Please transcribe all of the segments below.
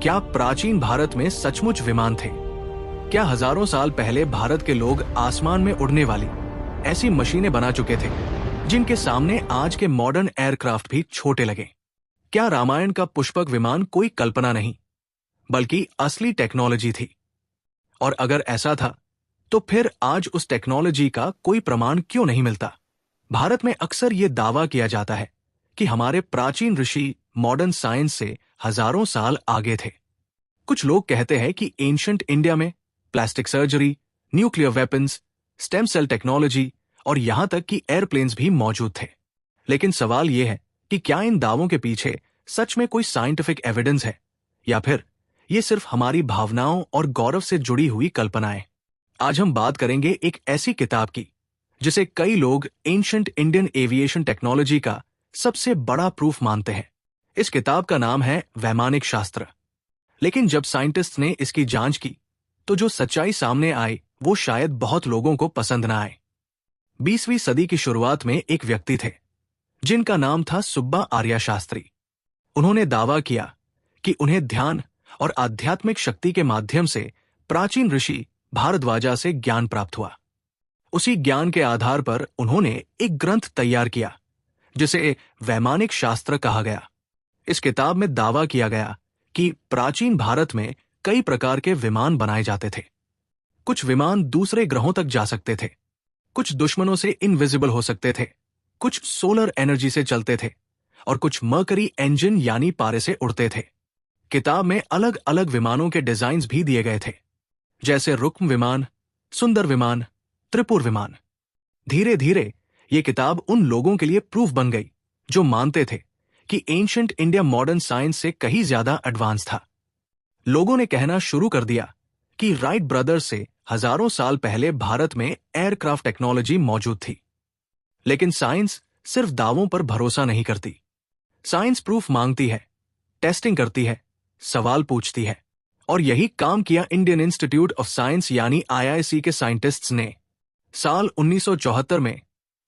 क्या प्राचीन भारत में सचमुच विमान थे? क्या हजारों साल पहले भारत के लोग आसमान में उड़ने वाली ऐसी मशीनें बना चुके थे जिनके सामने आज के मॉडर्न एयरक्राफ्ट भी छोटे लगे? क्या रामायण का पुष्पक विमान कोई कल्पना नहीं बल्कि असली टेक्नोलॉजी थी? और अगर ऐसा था तो फिर आज उस टेक्नोलॉजी का कोई प्रमाण क्यों नहीं मिलता? भारत में अक्सर यह दावा किया जाता है कि हमारे प्राचीन ऋषि मॉडर्न साइंस से हजारों साल आगे थे। कुछ लोग कहते हैं कि एंशिएंट इंडिया में plastic surgery, nuclear weapons, stem cell technology और यहां तक कि एयरप्लेन्स भी मौजूद थे। लेकिन सवाल यह है कि क्या इन दावों के पीछे सच में कोई साइंटिफिक एविडेंस है या फिर ये सिर्फ हमारी भावनाओं और गौरव से जुड़ी हुई कल्पनाएं? आज हम बात करेंगे एक ऐसी किताब की जिसे कई लोग एंशिएंट इंडियन एविएशन टेक्नोलॉजी का सबसे बड़ा प्रूफ मानते हैं। इस किताब का नाम है वैमानिक शास्त्र। लेकिन जब साइंटिस्ट ने इसकी जांच की तो जो सच्चाई सामने आई वो शायद बहुत लोगों को पसंद न आए। 20वीं सदी की शुरुआत में एक व्यक्ति थे जिनका नाम था सुब्बा आर्य शास्त्री। उन्होंने दावा किया कि उन्हें ध्यान और आध्यात्मिक शक्ति के माध्यम से प्राचीन ऋषि भारद्वाजा से ज्ञान प्राप्त हुआ। उसी ज्ञान के आधार पर उन्होंने एक ग्रंथ तैयार किया जिसे वैमानिक शास्त्र कहा गया। इस किताब में दावा किया गया कि प्राचीन भारत में कई प्रकार के विमान बनाए जाते थे। कुछ विमान दूसरे ग्रहों तक जा सकते थे, कुछ दुश्मनों से इनविजिबल हो सकते थे, कुछ सोलर एनर्जी से चलते थे और कुछ मर्करी इंजन यानी पारे से उड़ते थे। किताब में अलग अलग विमानों के डिजाइन्स भी दिए गए थे, जैसे रुक्म विमान, सुंदर विमान, त्रिपुर विमान। धीरे धीरे ये किताब उन लोगों के लिए प्रूफ बन गई जो मानते थे कि एंशिएंट इंडिया मॉडर्न साइंस से कहीं ज्यादा एडवांस था। लोगों ने कहना शुरू कर दिया कि राइट ब्रदर्स से हजारों साल पहले भारत में एयरक्राफ्ट टेक्नोलॉजी मौजूद थी। लेकिन साइंस सिर्फ दावों पर भरोसा नहीं करती। साइंस प्रूफ मांगती है, टेस्टिंग करती है, सवाल पूछती है। और यही काम किया इंडियन इंस्टीट्यूट ऑफ साइंस यानी आईआईसी के साइंटिस्ट्स ने। साल 1974 में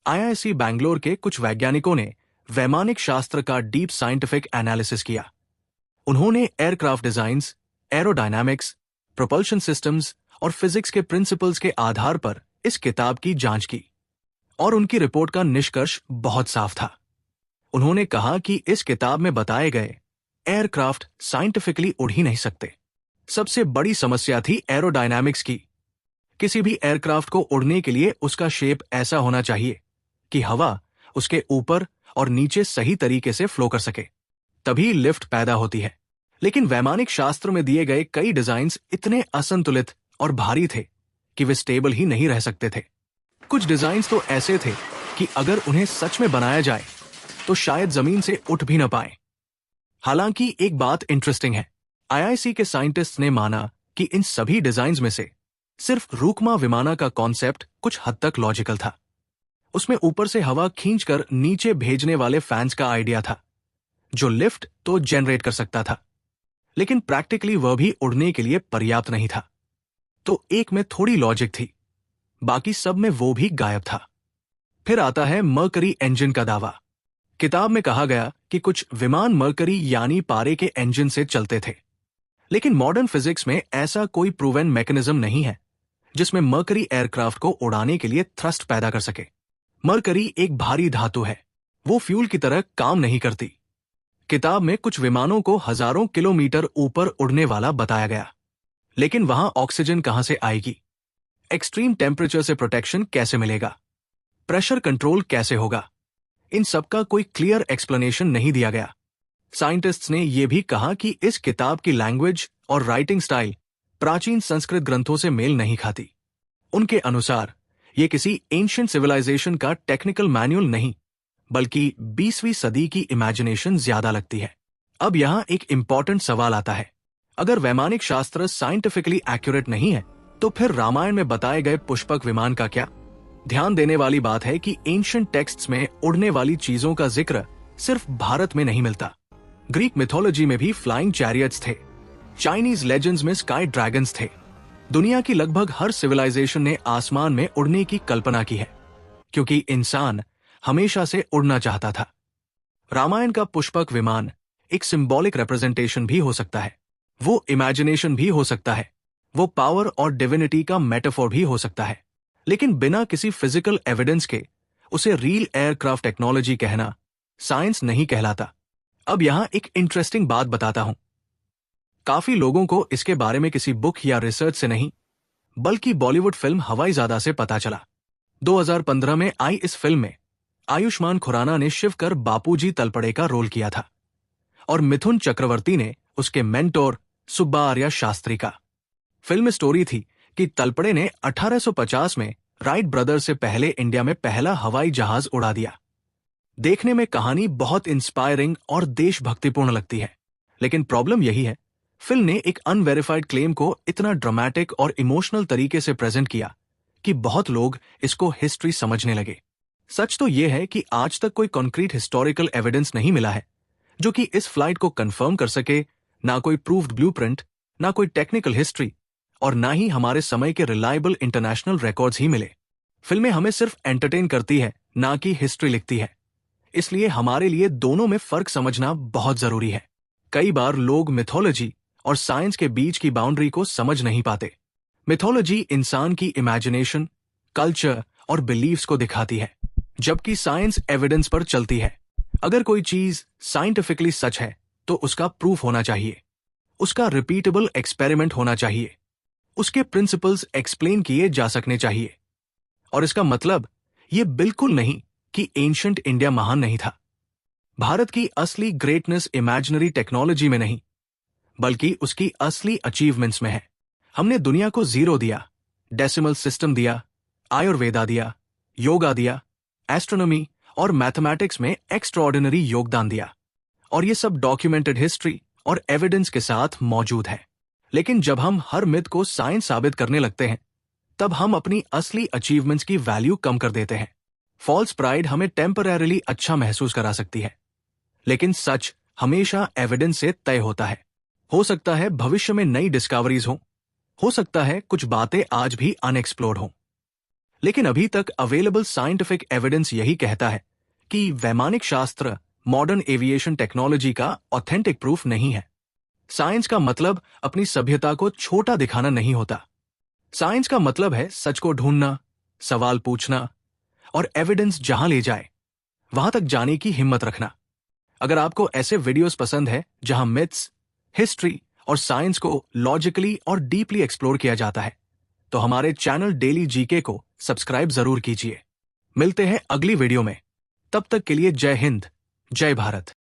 आईआईसी बैंगलोर के कुछ वैज्ञानिकों ने वैमानिक शास्त्र का डीप साइंटिफिक एनालिसिस किया। उन्होंने aircraft designs, aerodynamics, propulsion systems और फिजिक्स के प्रिंसिपल्स के आधार पर इस किताब की जांच की और उनकी रिपोर्ट का निष्कर्ष बहुत साफ था। उन्होंने कहा कि इस किताब में बताए गए एयरक्राफ्ट साइंटिफिकली उड़ ही नहीं सकते। सबसे बड़ी समस्या थी एरोडायनामिक्स की। किसी भी एयरक्राफ्ट को उड़ने के लिए उसका शेप ऐसा होना चाहिए कि हवा उसके ऊपर और नीचे सही तरीके से फ्लो कर सके, तभी लिफ्ट पैदा होती है। लेकिन वैमानिक शास्त्र में दिए गए कई डिजाइन्स इतने असंतुलित और भारी थे कि वे स्टेबल ही नहीं रह सकते थे। कुछ डिजाइन्स तो ऐसे थे कि अगर उन्हें सच में बनाया जाए तो शायद जमीन से उठ भी न पाए। हालांकि एक बात इंटरेस्टिंग है, आईआईसी के साइंटिस्ट ने माना कि इन सभी डिजाइन्स में से सिर्फ रुक्मा विमाना का कॉन्सेप्ट कुछ हद तक लॉजिकल था। उसमें ऊपर से हवा खींचकर नीचे भेजने वाले फैंस का आइडिया था जो लिफ्ट तो जनरेट कर सकता था, लेकिन प्रैक्टिकली वह भी उड़ने के लिए पर्याप्त नहीं था। तो एक में थोड़ी लॉजिक थी, बाकी सब में वो भी गायब था। फिर आता है मर्करी इंजन का दावा। किताब में कहा गया कि कुछ विमान मर्करी यानी पारे के इंजन से चलते थे, लेकिन मॉडर्न फिजिक्स में ऐसा कोई प्रूवन मैकेनिज्म नहीं है जिसमें मर्करी एयरक्राफ्ट को उड़ाने के लिए थ्रस्ट पैदा कर सके। मर्करी एक भारी धातु है, वो फ्यूल की तरह काम नहीं करती। किताब में कुछ विमानों को हजारों किलोमीटर ऊपर उड़ने वाला बताया गया, लेकिन वहां ऑक्सीजन कहां से आएगी? एक्सट्रीम टेम्परेचर से प्रोटेक्शन कैसे मिलेगा? प्रेशर कंट्रोल कैसे होगा? इन सबका कोई क्लियर एक्सप्लेनेशन नहीं दिया गया। साइंटिस्ट्स ने यह भी कहा कि इस किताब की लैंग्वेज और राइटिंग स्टाइल प्राचीन संस्कृत ग्रंथों से मेल नहीं खाती। उनके अनुसार यह किसी एंशिएंट सिविलाइजेशन का टेक्निकल मैनुअल नहीं बल्कि 20वीं सदी की इमेजिनेशन ज्यादा लगती है। अब यहां एक इंपॉर्टेंट सवाल आता है, अगर वैमानिक शास्त्र साइंटिफिकली एक्यूरेट नहीं है तो फिर रामायण में बताए गए पुष्पक विमान का क्या? ध्यान देने वाली बात है कि एंशिएंट टेक्स्ट्स में उड़ने वाली चीजों का जिक्र सिर्फ भारत में नहीं मिलता। ग्रीक मिथोलॉजी में भी फ्लाइंग चैरियट्स थे, चाइनीज लेजेंड्स में स्काई ड्रैगन्स थे। दुनिया की लगभग हर सिविलाइजेशन ने आसमान में उड़ने की कल्पना की है, क्योंकि इंसान हमेशा से उड़ना चाहता था। रामायण का पुष्पक विमान एक सिंबॉलिक रिप्रेजेंटेशन भी हो सकता है। वो इमेजिनेशन भी हो सकता है, वो पावर और डिविनिटी का मेटाफोर भी हो सकता है, लेकिन बिना किसी फिजिकल एविडेंस के उसे रियल एयरक्राफ्ट टेक्नोलॉजी कहना साइंस नहीं कहलाता। अब यहां एक इंटरेस्टिंग बात बताता हूं। काफी लोगों को इसके बारे में किसी बुक या रिसर्च से नहीं, बल्कि बॉलीवुड फिल्म हवाईजादा से पता चला। 2015 में आई इस फिल्म में आयुष्मान खुराना ने शिवकर बापूजी तलपड़े का रोल किया था और मिथुन चक्रवर्ती ने उसके मेंटोर सुब्बा आर्या शास्त्री का। फिल्म स्टोरी थी कि तलपड़े ने 1850 में राइट ब्रदर्स से पहले इंडिया में पहला हवाई जहाज उड़ा दिया। देखने में कहानी बहुत इंस्पायरिंग और देशभक्तिपूर्ण लगती है, लेकिन प्रॉब्लम यही है, फिल्म ने एक अनवेरिफाइड क्लेम को इतना ड्रामेटिक और इमोशनल तरीके से प्रेजेंट किया कि बहुत लोग इसको हिस्ट्री समझने लगे। सच तो यह है कि आज तक कोई कॉन्क्रीट हिस्टोरिकल एविडेंस नहीं मिला है जो कि इस फ्लाइट को कंफर्म कर सके, ना कोई प्रूव्ड ब्लूप्रिंट, ना कोई टेक्निकल हिस्ट्री, और ना ही हमारे समय के रिलायबल इंटरनेशनल रिकॉर्ड्स ही मिले। फिल्में हमें सिर्फ एंटरटेन करती है, ना कि हिस्ट्री लिखती है, इसलिए हमारे लिए दोनों में फर्क समझना बहुत जरूरी है। कई बार लोग मिथोलॉजी और साइंस के बीच की बाउंड्री को समझ नहीं पाते। मिथोलॉजी इंसान की इमेजिनेशन, कल्चर और बिलीव्स को दिखाती है, जबकि साइंस एविडेंस पर चलती है। अगर कोई चीज साइंटिफिकली सच है तो उसका प्रूफ होना चाहिए, उसका रिपीटेबल एक्सपेरिमेंट होना चाहिए, उसके प्रिंसिपल्स एक्सप्लेन किए जा सकने चाहिए। और इसका मतलब ये बिल्कुल नहीं कि एंशिएंट इंडिया महान नहीं था। भारत की असली ग्रेटनेस इमेजिनरी टेक्नोलॉजी में नहीं, बल्कि उसकी असली अचीवमेंट्स में है। हमने दुनिया को जीरो दिया, डेसिमल सिस्टम दिया, आयुर्वेदा दिया, योगा दिया, एस्ट्रोनॉमी और मैथमेटिक्स में एक्स्ट्राऑर्डिनरी योगदान दिया, और ये सब डॉक्यूमेंटेड हिस्ट्री और एविडेंस के साथ मौजूद है। लेकिन जब हम हर मिथ को साइंस साबित करने लगते हैं, तब हम अपनी असली अचीवमेंट्स की वैल्यू कम कर देते हैं। फॉल्स प्राइड हमें टेम्पररीली अच्छा महसूस करा सकती है, लेकिन सच हमेशा एविडेंस से तय होता है। हो सकता है भविष्य में नई डिस्कवरीज हो सकता है कुछ बातें आज भी अनएक्सप्लोर्ड हों, लेकिन अभी तक अवेलेबल साइंटिफिक एविडेंस यही कहता है कि वैमानिक शास्त्र मॉडर्न एविएशन टेक्नोलॉजी का ऑथेंटिक प्रूफ नहीं है। साइंस का मतलब अपनी सभ्यता को छोटा दिखाना नहीं होता। साइंस का मतलब है सच को ढूंढना, सवाल पूछना और एविडेंस जहां ले जाए वहां तक जाने की हिम्मत रखना। अगर आपको ऐसे वीडियोस पसंद है जहां मिथ्स, हिस्ट्री और साइंस को लॉजिकली और डीपली एक्सप्लोर किया जाता है, तो हमारे चैनल डेली जीके को सब्सक्राइब जरूर कीजिए। मिलते हैं अगली वीडियो में, तब तक के लिए जय हिंद, जय भारत।